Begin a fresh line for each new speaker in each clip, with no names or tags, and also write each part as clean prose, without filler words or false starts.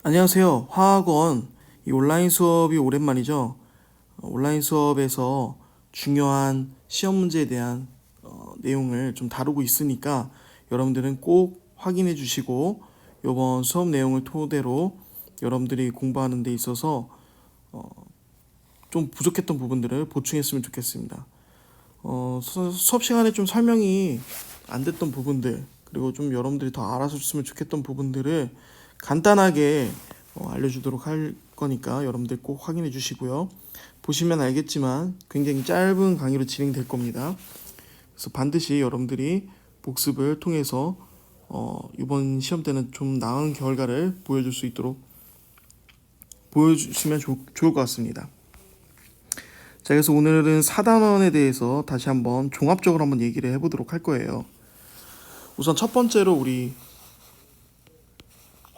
안녕하세요. 화학원 이 온라인 수업이 오랜만이죠. 온라인 수업에서 중요한 시험 문제에 대한 내용을 좀 다루고 있으니까 여러분들은 꼭 확인해 주시고 이번 수업 내용을 토대로 여러분들이 공부하는 데 있어서 좀 부족했던 부분들을 보충했으면 좋겠습니다. 수업 시간에 좀 설명이 안 됐던 부분들 그리고 좀 여러분들이 더 알아줬으면 좋겠던 부분들을 간단하게 알려주도록 할 거니까 여러분들 꼭 확인해 주시고요. 보시면 알겠지만 굉장히 짧은 강의로 진행될 겁니다. 그래서 반드시 여러분들이 복습을 통해서 이번 시험 때는 좀 나은 결과를 보여줄 수 있도록 보여주시면 좋을 것 같습니다. 자, 그래서 오늘은 4단원에 대해서 다시 한번 종합적으로 한번 얘기를 해보도록 할 거예요. 우선 첫 번째로 우리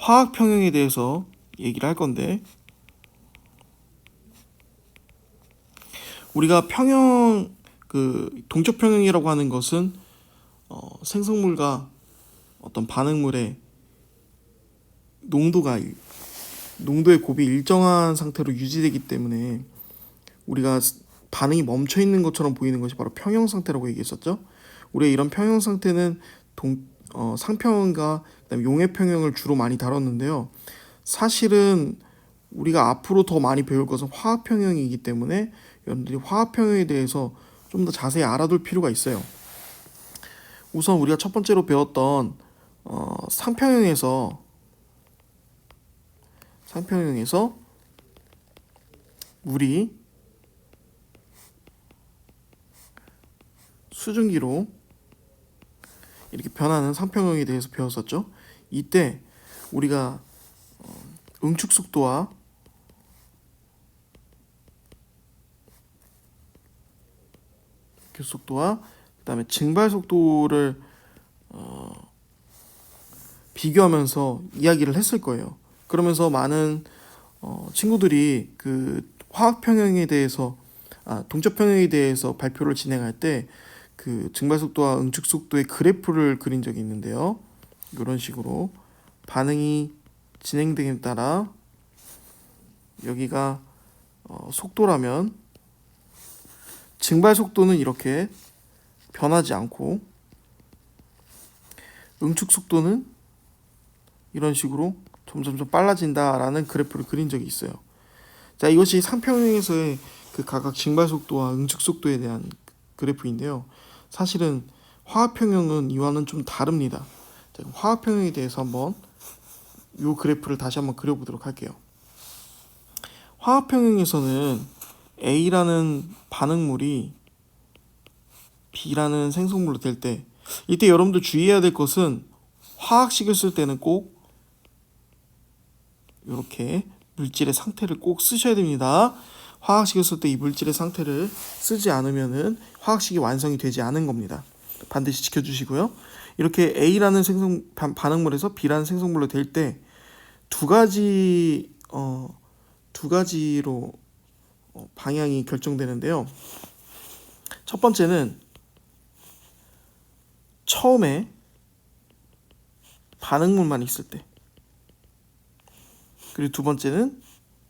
화학 평형에 대해서 얘기를 할 건데, 우리가 평형 동적 평형이라고 하는 것은 생성물과 어떤 반응물의 농도의 곱이 일정한 상태로 유지되기 때문에 우리가 반응이 멈춰 있는 것처럼 보이는 것이 바로 평형 상태라고 얘기했었죠. 우리가 이런 평형 상태는 상평형과 그다음에 용해 평형을 주로 많이 다뤘는데요. 사실은 우리가 앞으로 더 많이 배울 것은 화학 평형이기 때문에 여러분들이 화학 평형에 대해서 좀 더 자세히 알아둘 필요가 있어요. 우선 우리가 첫 번째로 배웠던 상평형에서 물이 수증기로 이렇게 변하는 상평형에 대해서 배웠었죠. 이때 우리가 응축 속도와 교속도와 그다음에 증발 속도를 비교하면서 이야기를 했을 거예요. 그러면서 많은 친구들이 그 화학 평형에 대해서 동적 평형에 대해서 발표를 진행할 때 그 증발 속도와 응축 속도의 그래프를 그린 적이 있는데요. 이런 식으로 반응이 진행됨에 따라 여기가 속도라면 증발 속도는 이렇게 변하지 않고 응축 속도는 이런 식으로 점점 빨라진다라는 그래프를 그린 적이 있어요. 자, 이것이 상평형에서의 그 각각 증발 속도와 응축 속도에 대한 그래프인데요. 사실은 화학평형은 이와는 좀 다릅니다. 자, 화학평형에 대해서 한번 이 그래프를 다시 한번 그려보도록 할게요. 화학평형에서는 A라는 반응물이 B라는 생성물로 될 때, 이때 여러분들 주의해야 될 것은 화학식을 쓸 때는 꼭 이렇게 물질의 상태를 꼭 쓰셔야 됩니다. 화학식을 쓸 때 이 물질의 상태를 쓰지 않으면은 화학식이 완성이 되지 않은 겁니다. 반드시 지켜주시고요. 이렇게 A라는 반응물에서 B라는 생성물로 될 때 두 가지로 방향이 결정되는데요. 첫 번째는 처음에 반응물만 있을 때, 그리고 두 번째는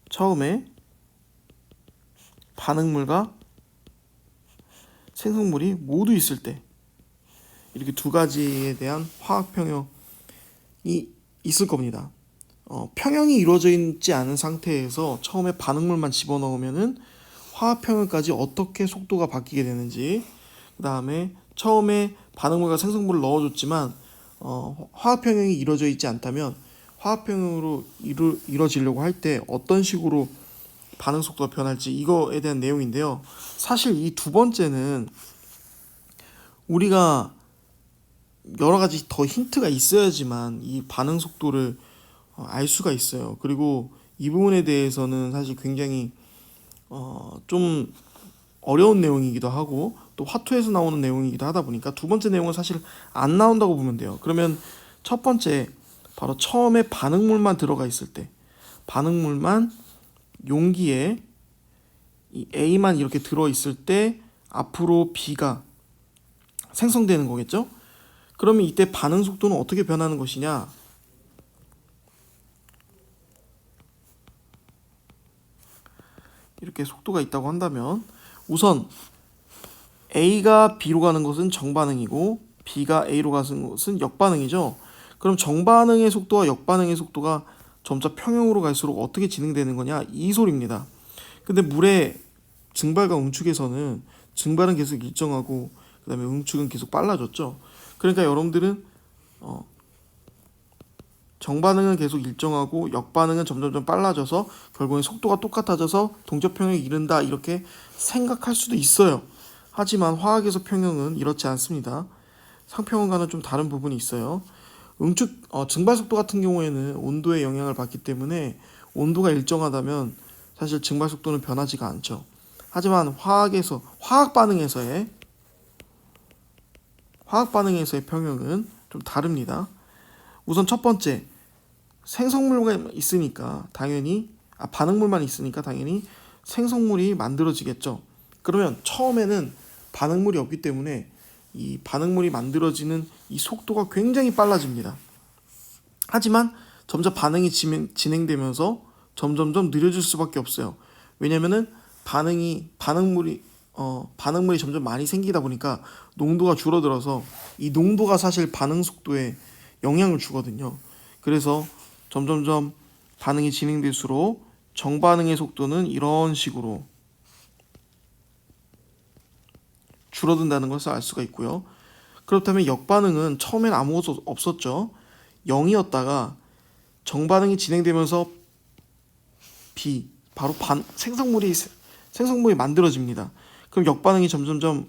처음에 반응물과 생성물이 모두 있을 때, 이렇게 두 가지에 대한 화학 평형이 있을 겁니다. 평형이 이루어져 있지 않은 상태에서 처음에 반응물만 집어넣으면은 화학 평형까지 어떻게 속도가 바뀌게 되는지, 그 다음에 처음에 반응물과 생성물을 넣어줬지만 화학 평형이 이루어져 있지 않다면 화학 평형으로 이루어지려고 할 때 어떤 식으로 반응 속도가 변할지, 이거에 대한 내용인데요. 사실 이 두 번째는 우리가 여러 가지 더 힌트가 있어야지만 이 반응 속도를 알 수가 있어요. 그리고 이 부분에 대해서는 사실 굉장히 좀 어려운 내용이기도 하고 또 화투에서 나오는 내용이기도 하다 보니까 두 번째 내용은 사실 안 나온다고 보면 돼요. 그러면 첫 번째 바로 처음에 반응물만 들어가 있을 때, 반응물만 용기에 이 A만 이렇게 들어 있을 때 앞으로 B가 생성되는 거겠죠? 그러면 이때 반응 속도는 어떻게 변하는 것이냐? 이렇게 속도가 있다고 한다면 우선 A가 B로 가는 것은 정반응이고 B가 A로 가는 것은 역반응이죠. 그럼 정반응의 속도와 역반응의 속도가 점차 평형으로 갈수록 어떻게 진행되는 거냐? 이 소리입니다. 근데 물의 증발과 응축에서는 증발은 계속 일정하고 그 다음에 응축은 계속 빨라졌죠. 그러니까 여러분들은 정반응은 계속 일정하고 역반응은 점점점 빨라져서 결국엔 속도가 똑같아져서 동적 평형에 이른다 이렇게 생각할 수도 있어요. 하지만 화학에서 평형은 이렇지 않습니다. 상평형과는 좀 다른 부분이 있어요. 증발 속도 같은 경우에는 온도의 영향을 받기 때문에 온도가 일정하다면 사실 증발 속도는 변하지가 않죠. 하지만 화학 반응에서의 평형은 좀 다릅니다. 우선 첫 번째, 생성물만 있으니까 당연히 반응물만 있으니까 당연히 생성물이 만들어지겠죠. 그러면 처음에는 반응물이 없기 때문에 이 반응물이 만들어지는 이 속도가 굉장히 빨라집니다. 하지만 점차 반응이 진행되면서 점점점 느려질 수밖에 없어요. 왜냐면은 반응물이 점점 많이 생기다 보니까 농도가 줄어들어서 이 농도가 사실 반응 속도에 영향을 주거든요. 그래서 점점점 반응이 진행될수록 정반응의 속도는 이런 식으로 줄어든다는 것을 알 수가 있고요. 그렇다면 역반응은 처음엔 아무것도 없었죠. 0이었다가 정반응이 진행되면서 바로 생성물이 만들어집니다. 그럼 역반응이 점점점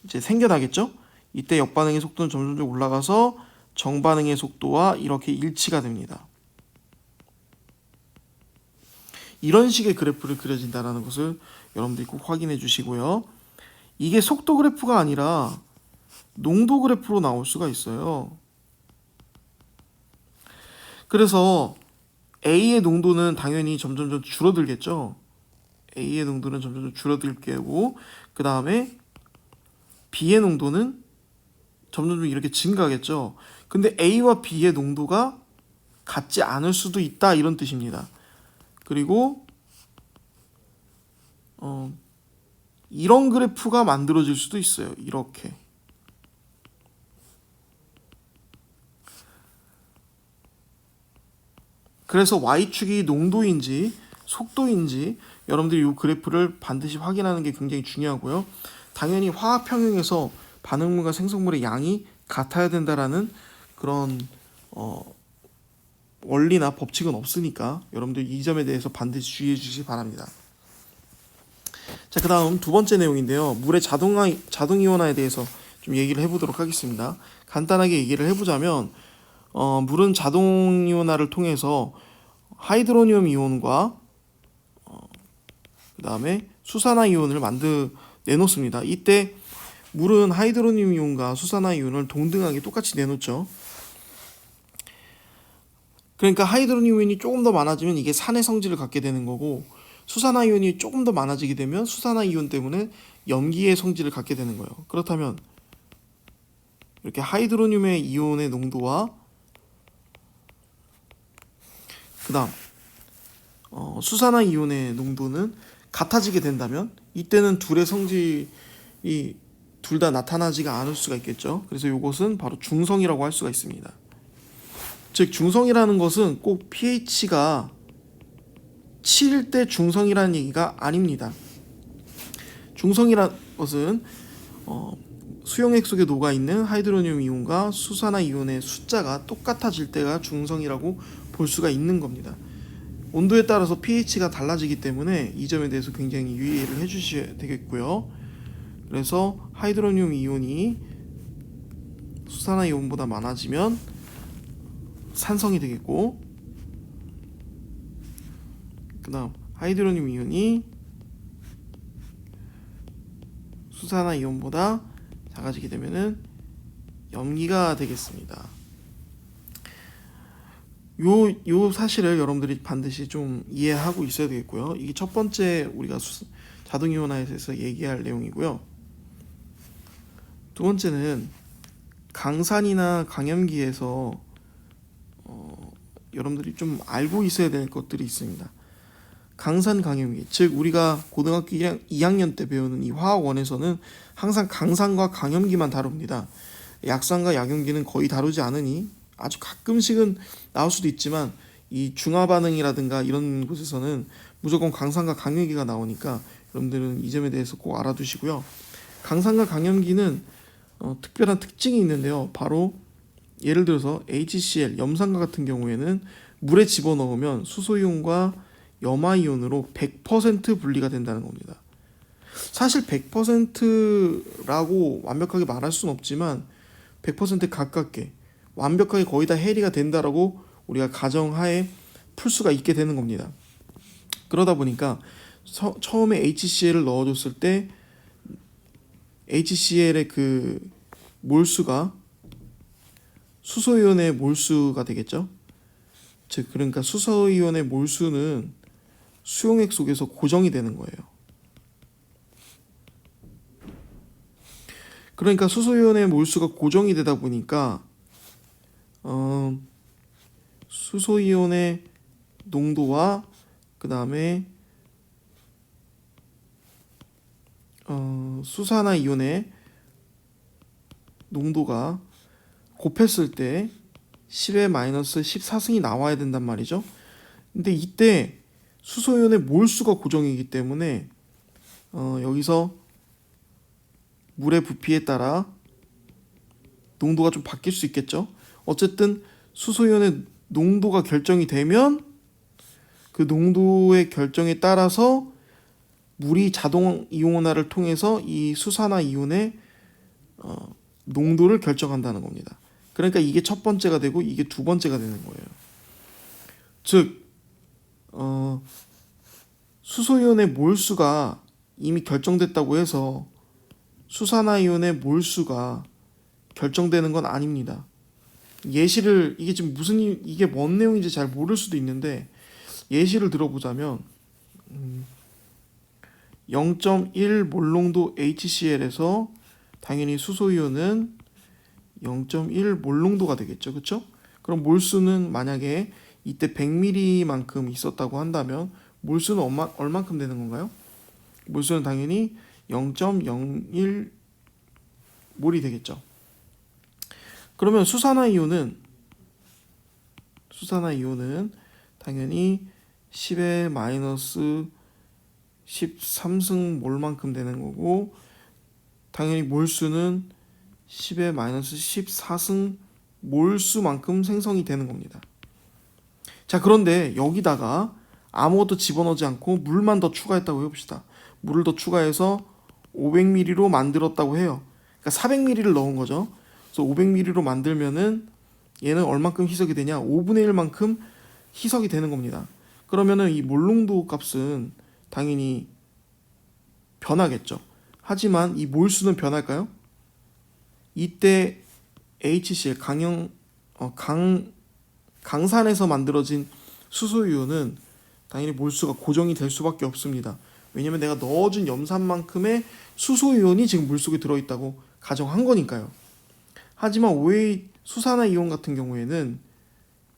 이제 생겨나겠죠. 이때 역반응의 속도는 점점점 올라가서 정반응의 속도와 이렇게 일치가 됩니다. 이런 식의 그래프를 그려진다는 것을 여러분들이 꼭 확인해 주시고요. 이게 속도 그래프가 아니라 농도 그래프로 나올 수가 있어요. 그래서 A의 농도는 당연히 점점점 줄어들겠죠. A의 농도는 점점점 줄어들 거고 그 다음에 B의 농도는 점점점 이렇게 증가하겠죠. 근데 A와 B의 농도가 같지 않을 수도 있다 이런 뜻입니다. 그리고 이런 그래프가 만들어질 수도 있어요. 이렇게. 그래서 Y축이 농도인지 속도인지 여러분들이 이 그래프를 반드시 확인하는 게 굉장히 중요하고요. 당연히 화학 평형에서 반응물과 생성물의 양이 같아야 된다라는 그런 원리나 법칙은 없으니까 여러분들 이 점에 대해서 반드시 주의해 주시기 바랍니다. 자, 그 다음 두 번째 내용인데요. 물의 자동 이온화에 대해서 좀 얘기를 해보도록 하겠습니다. 간단하게 얘기를 해보자면 물은 자동 이온화를 통해서 하이드로늄 이온과 그 다음에 수산화 이온을 내놓습니다. 이때 물은 하이드로늄 이온과 수산화 이온을 동등하게 똑같이 내놓죠. 그러니까 하이드로늄 이온이 조금 더 많아지면 이게 산의 성질을 갖게 되는 거고 수산화 이온이 조금 더 많아지게 되면 수산화 이온 때문에 염기의 성질을 갖게 되는 거예요. 그렇다면 이렇게 하이드로늄의 이온의 농도와 그 다음 수산화 이온의 농도는 같아지게 된다면 이때는 둘의 성질이 둘 다 나타나지가 않을 수가 있겠죠. 그래서 이것은 바로 중성이라고 할 수가 있습니다. 즉 중성이라는 것은 꼭 pH가 7일 때 중성이라는 얘기가 아닙니다. 중성이라는 것은 수용액 속에 녹아있는 하이드로늄 이온과 수산화 이온의 숫자가 똑같아질 때가 중성이라고 볼 수가 있는 겁니다. 온도에 따라서 pH가 달라지기 때문에 이 점에 대해서 굉장히 유의를 해주셔야 되겠고요. 그래서 하이드로늄 이온이 수산화 이온보다 많아지면 산성이 되겠고 그 다음 하이드로늄 이온이 수산화 이온보다 작아지게 되면은 염기가 되겠습니다. 요 사실을 여러분들이 반드시 좀 이해하고 있어야 되겠고요. 이게 첫 번째 우리가 자동 이온화에 대해서 얘기할 내용이고요. 두 번째는 강산이나 강염기에서 여러분들이 좀 알고 있어야 될 것들이 있습니다. 강산 강염기, 즉 우리가 고등학교 2학년 때 배우는 이 화학원에서는 항상 강산과 강염기만 다룹니다. 약산과 약염기는 거의 다루지 않으니 아주 가끔씩은 나올 수도 있지만 이 중화 반응이라든가 이런 곳에서는 무조건 강산과 강염기가 나오니까 여러분들은 이 점에 대해서 꼭 알아두시고요. 강산과 강염기는 특별한 특징이 있는데요. 바로 예를 들어서 HCl, 염산과 같은 경우에는 물에 집어넣으면 수소이온과 염화이온으로 100% 분리가 된다는 겁니다. 사실 100%라고 완벽하게 말할 수는 없지만 100% 가깝게 완벽하게 거의 다 해리가 된다라고 우리가 가정하에 풀 수가 있게 되는 겁니다. 그러다 보니까 처음에 HCl을 넣어줬을 때 HCl의 그 몰수가 수소이온의 몰수가 되겠죠. 즉 그러니까 수소이온의 몰수는 수용액 속에서 고정이 되는 거예요. 그러니까 수소이온의 몰수가 고정이 되다 보니까 수소이온의 농도와 그 다음에 수산화이온의 농도가 곱했을 때 10의 마이너스 14승이 나와야 된단 말이죠. 근데 이때 수소이온의 몰수가 고정이기 때문에 여기서 물의 부피에 따라 농도가 좀 바뀔 수 있겠죠. 어쨌든 수소이온의 농도가 결정이 되면 그 농도의 결정에 따라서 물이 자동 이온화를 통해서 이 수산화 이온의 농도를 결정한다는 겁니다. 그러니까 이게 첫 번째가 되고 이게 두 번째가 되는 거예요. 즉 수소이온의 몰수가 이미 결정됐다고 해서 수산화이온의 몰수가 결정되는 건 아닙니다. 예시를 이게 지금 이게 뭔 내용인지 잘 모를 수도 있는데 예시를 들어보자면 0.1 몰농도 HCl에서 당연히 수소이온은 0.1 몰농도가 되겠죠. 그렇죠? 그럼 몰수는 만약에 이때 100ml만큼 있었다고 한다면 몰수는 얼만큼 되는 건가요? 몰수는 당연히 0.01 몰이 되겠죠. 그러면 수산화이온은 당연히 10의 마이너스 13승 몰만큼 되는 거고 당연히 몰수는 10의 마이너스 14승 몰수만큼 생성이 되는 겁니다. 자, 그런데 여기다가 아무것도 집어넣지 않고 물만 더 추가했다고 해봅시다. 물을 더 추가해서 500ml로 만들었다고 해요. 그러니까 400ml를 넣은 거죠. 그래서 500ml로 만들면은 얘는 얼만큼 희석이 되냐? 5분의 1만큼 희석이 되는 겁니다. 그러면은 이 몰농도 값은 당연히 변하겠죠. 하지만 이 몰수는 변할까요? 이때 HCl 강산에서 만들어진 수소이온은 당연히 몰수가 고정이 될 수밖에 없습니다. 왜냐면 내가 넣어준 염산만큼의 수소이온이 지금 물속에 들어있다고 가정한 거니까요. 하지만 OA 수산화이온 같은 경우에는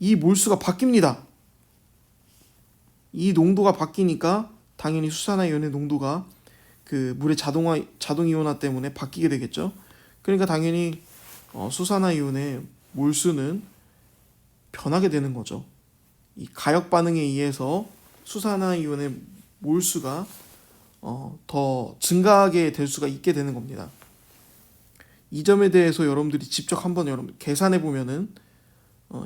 이 몰수가 바뀝니다. 이 농도가 바뀌니까 당연히 수산화이온의 농도가 그 물의 자동 이온화 때문에 바뀌게 되겠죠. 그러니까 당연히 수산화이온의 몰수는 변하게 되는 거죠. 이 가역 반응에 의해서 수산화이온의 몰수가 더 증가하게 될 수가 있게 되는 겁니다. 이 점에 대해서 여러분들이 직접 한번 계산해 보면은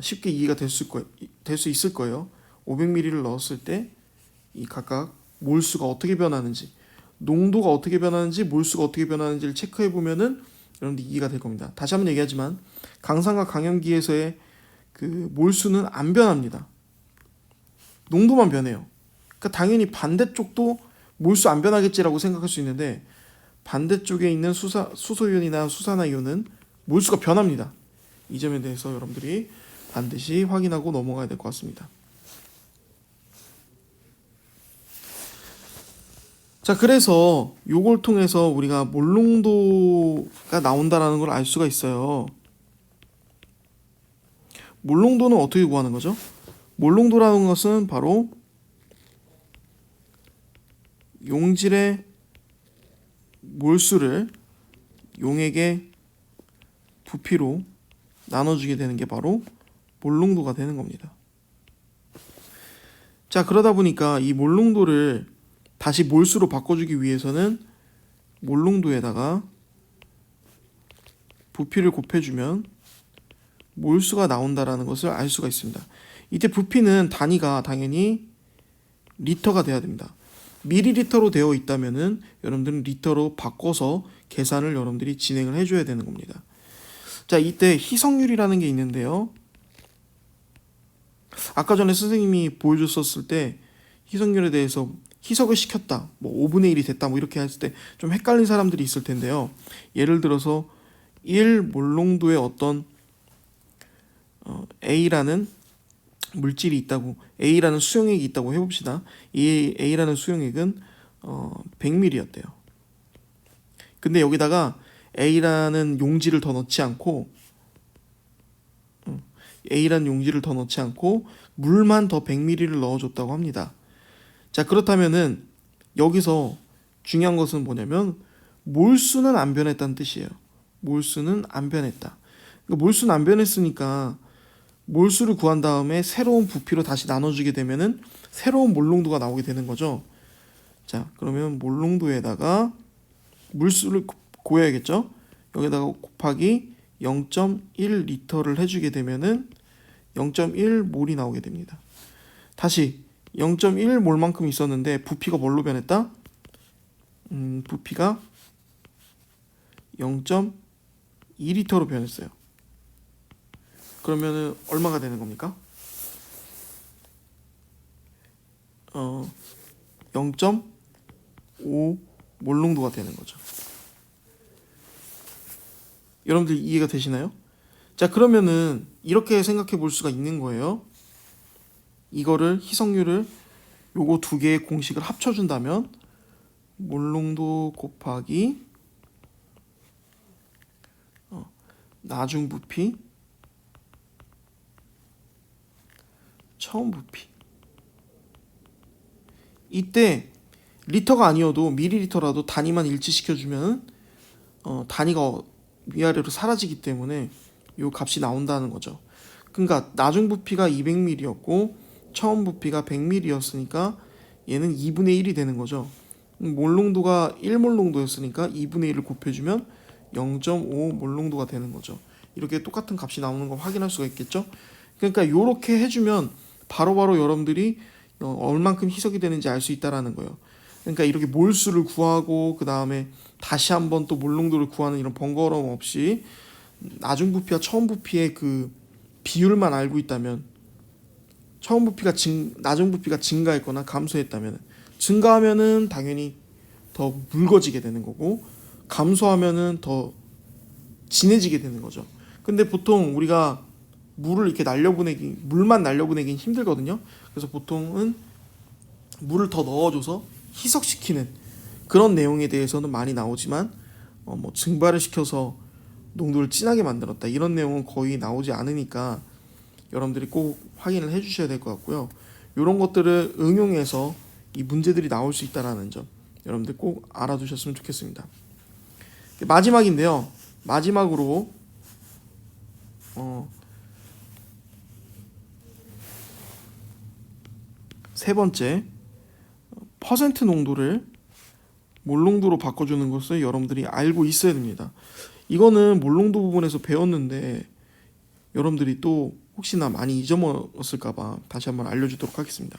쉽게 이해가 될 수 있을 거예요. 500ml를 넣었을 때 이 각각 몰수가 어떻게 변하는지, 농도가 어떻게 변하는지, 몰수가 어떻게 변하는지를 체크해 보면은 여러분들 이해가 될 겁니다. 다시 한번 얘기하지만 강산과 강염기에서의 그 몰수는 안 변합니다. 농도만 변해요. 그러니까 당연히 반대쪽도 몰수 안 변하겠지라고 생각할 수 있는데 반대쪽에 있는 수소이온이나 수산화이온은 몰수가 변합니다. 이 점에 대해서 여러분들이 반드시 확인하고 넘어가야 될 것 같습니다. 자, 그래서 요걸 통해서 우리가 몰농도가 나온다라는 걸 알 수가 있어요. 몰농도는 어떻게 구하는 거죠? 몰농도라는 것은 바로 용질의 몰수를 용액의 부피로 나눠주게 되는 게 바로 몰농도가 되는 겁니다. 자, 그러다 보니까 이 몰농도를 다시 몰수로 바꿔주기 위해서는 몰농도에다가 부피를 곱해주면 몰수가 나온다라는 것을 알 수가 있습니다. 이때 부피는 단위가 당연히 리터가 돼야 됩니다. 미리리터로 되어 있다면은 여러분들은 리터로 바꿔서 계산을 여러분들이 진행을 해줘야 되는 겁니다. 자, 이때 희석률이라는 게 있는데요. 아까 전에 선생님이 보여줬었을 때 희석률에 대해서 희석을 시켰다, 뭐 5분의 1이 됐다, 뭐 이렇게 했을 때 좀 헷갈린 사람들이 있을 텐데요. 예를 들어서 1 몰농도의 어떤 A라는 물질이 있다고, A라는 수용액이 있다고 해봅시다. 이 A라는 수용액은 100ml였대요. 근데 여기다가 A라는 용지를 더 넣지 않고 물만 더 100ml를 넣어줬다고 합니다. 자, 그렇다면은 여기서 중요한 것은 뭐냐면 몰수는 안 변했다는 뜻이에요. 몰수는 안 변했다. 그러니까 몰수는 안 변했으니까 몰수를 구한 다음에 새로운 부피로 다시 나눠주게 되면은 새로운 몰농도가 나오게 되는 거죠. 자, 그러면 몰농도에다가 물수를 구해야겠죠. 여기다가 곱하기 0.1리터를 해주게 되면은 0.1몰이 나오게 됩니다. 다시 0.1몰만큼 있었는데 부피가 뭘로 변했다? 부피가 0.2리터로 변했어요. 그러면은 얼마가 되는 겁니까? 0.5 몰농도가 되는 거죠. 여러분들 이해가 되시나요? 자, 그러면은 이렇게 생각해 볼 수가 있는 거예요. 이거를 희석률을 요거 두 개의 공식을 합쳐준다면 몰농도 곱하기 나중 부피 처음 부피. 이때 리터가 아니어도 미리리터라도 단위만 일치시켜주면 단위가 위아래로 사라지기 때문에 이 값이 나온다는 거죠. 그러니까 나중 부피가 200ml였고 처음 부피가 100ml였으니까 얘는 2분의 1이 되는 거죠. 몰농도가 1몰농도였으니까 2분의 1을 곱해주면 0.5 몰농도가 되는 거죠. 이렇게 똑같은 값이 나오는 거 확인할 수가 있겠죠. 그러니까 이렇게 해주면 바로바로 여러분들이 얼만큼 희석이 되는지 알 수 있다라는 거예요. 그러니까 이렇게 몰수를 구하고 그 다음에 다시 한번 또 몰농도를 구하는 이런 번거로움 없이 나중 부피와 처음 부피의 그 비율만 알고 있다면, 처음 부피가 나중 부피가 증가했거나 감소했다면, 증가하면은 당연히 더 묽어지게 되는 거고 감소하면은 더 진해지게 되는 거죠. 근데 보통 우리가 물만 날려보내긴 힘들거든요. 그래서 보통은 물을 더 넣어줘서 희석시키는 그런 내용에 대해서는 많이 나오지만 뭐 증발을 시켜서 농도를 진하게 만들었다 이런 내용은 거의 나오지 않으니까 여러분들이 꼭 확인을 해주셔야 될 것 같고요. 이런 것들을 응용해서 이 문제들이 나올 수 있다는 점 여러분들 꼭 알아두셨으면 좋겠습니다. 마지막인데요. 마지막으로 세 번째, 퍼센트 농도를 몰농도로 바꿔주는 것을 여러분들이 알고 있어야 됩니다. 이거는 몰농도 부분에서 배웠는데 여러분들이 또 혹시나 많이 잊어먹었을까봐 다시 한번 알려주도록 하겠습니다.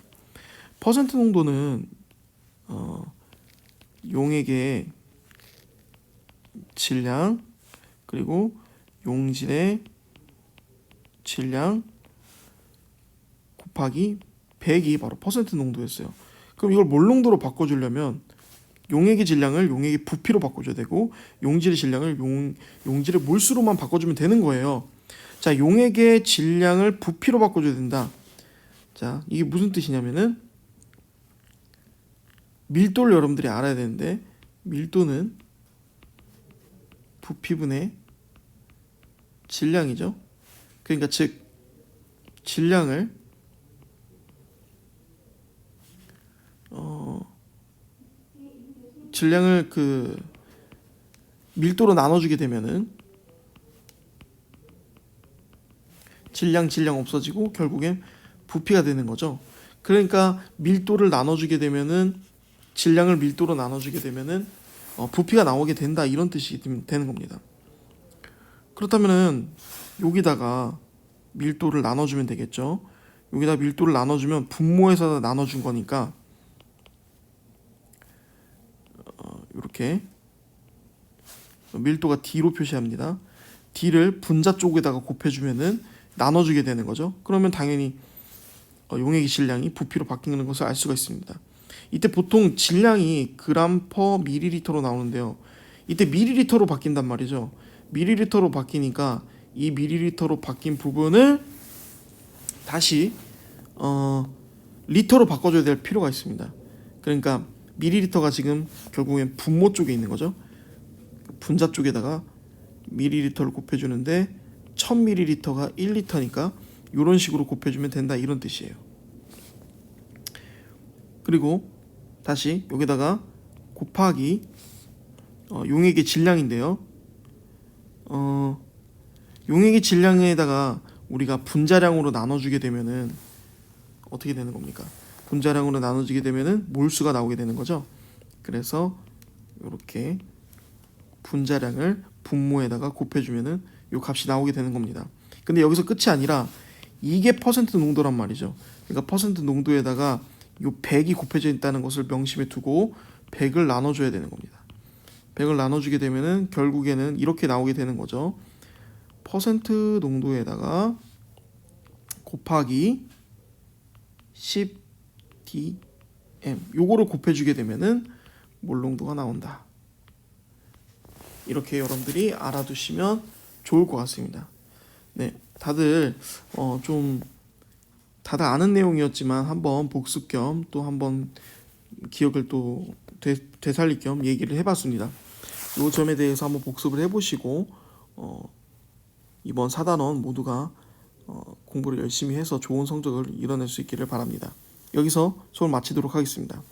퍼센트 농도는 용액의 질량 그리고 용질의 질량 곱하기 100이 바로 퍼센트 농도였어요. 그럼 이걸 몰농도로 바꿔주려면 용액의 질량을 용액의 부피로 바꿔줘야 되고 용질의 질량을 용질의 몰수로만 바꿔주면 되는 거예요. 자, 용액의 질량을 부피로 바꿔줘야 된다. 자, 이게 무슨 뜻이냐면은 밀도를 여러분들이 알아야 되는데 밀도는 부피분의 질량이죠. 그러니까 즉 질량을 질량을 밀도로 나눠주게 되면은 질량 없어지고 결국엔 부피가 되는 거죠. 그러니까 밀도를 나눠주게 되면은 질량을 밀도로 나눠주게 되면은 부피가 나오게 된다, 이런 뜻이 되는 겁니다. 그렇다면은 여기다가 밀도를 나눠주면 되겠죠. 여기다 밀도를 나눠주면 분모에서 나눠준 거니까 이렇게 밀도가 D로 표시합니다. D를 분자 쪽에다가 곱해주면은 나눠주게 되는 거죠. 그러면 당연히 용액의 질량이 부피로 바뀌는 것을 알 수가 있습니다. 이때 보통 질량이 그램 퍼 밀리리터로 나오는데요. 이때 밀리리터로 바뀐단 말이죠. 밀리리터로 바뀌니까 이 밀리리터로 바뀐 부분을 다시 리터로 바꿔줘야 될 필요가 있습니다. 그러니까 밀리리터가 지금 결국엔 분모 쪽에 있는 거죠. 분자 쪽에다가 밀리리터를 곱해주는데 1000ml가 1리터니까 이런 식으로 곱해주면 된다, 이런 뜻이에요. 그리고 다시 여기다가 곱하기 용액의 질량인데요. 용액의 질량에다가 우리가 분자량으로 나눠주게 되면은 어떻게 되는 겁니까? 분자량으로 나눠지게 되면은 몰수가 나오게 되는 거죠. 그래서 이렇게 분자량을 분모에다가 곱해주면은 이 값이 나오게 되는 겁니다. 근데 여기서 끝이 아니라 이게 퍼센트 농도란 말이죠. 그러니까 퍼센트 농도에다가 이 100이 곱해져 있다는 것을 명심해 두고 100을 나눠줘야 되는 겁니다. 100을 나눠주게 되면은 결국에는 이렇게 나오게 되는 거죠. 퍼센트 농도에다가 곱하기 10dm, 요거를 곱해주게 되면은 몰 농도가 나온다. 이렇게 여러분들이 알아두시면 좋을 것 같습니다. 네, 다들 좀 다들 아는 내용이었지만 한번 복습 겸 또 한번 기억을 또 되살릴 겸 얘기를 해봤습니다. 이 점에 대해서 한번 복습을 해보시고 이번 4단원 모두가 공부를 열심히 해서 좋은 성적을 이뤄낼 수 있기를 바랍니다. 여기서 수업 마치도록 하겠습니다.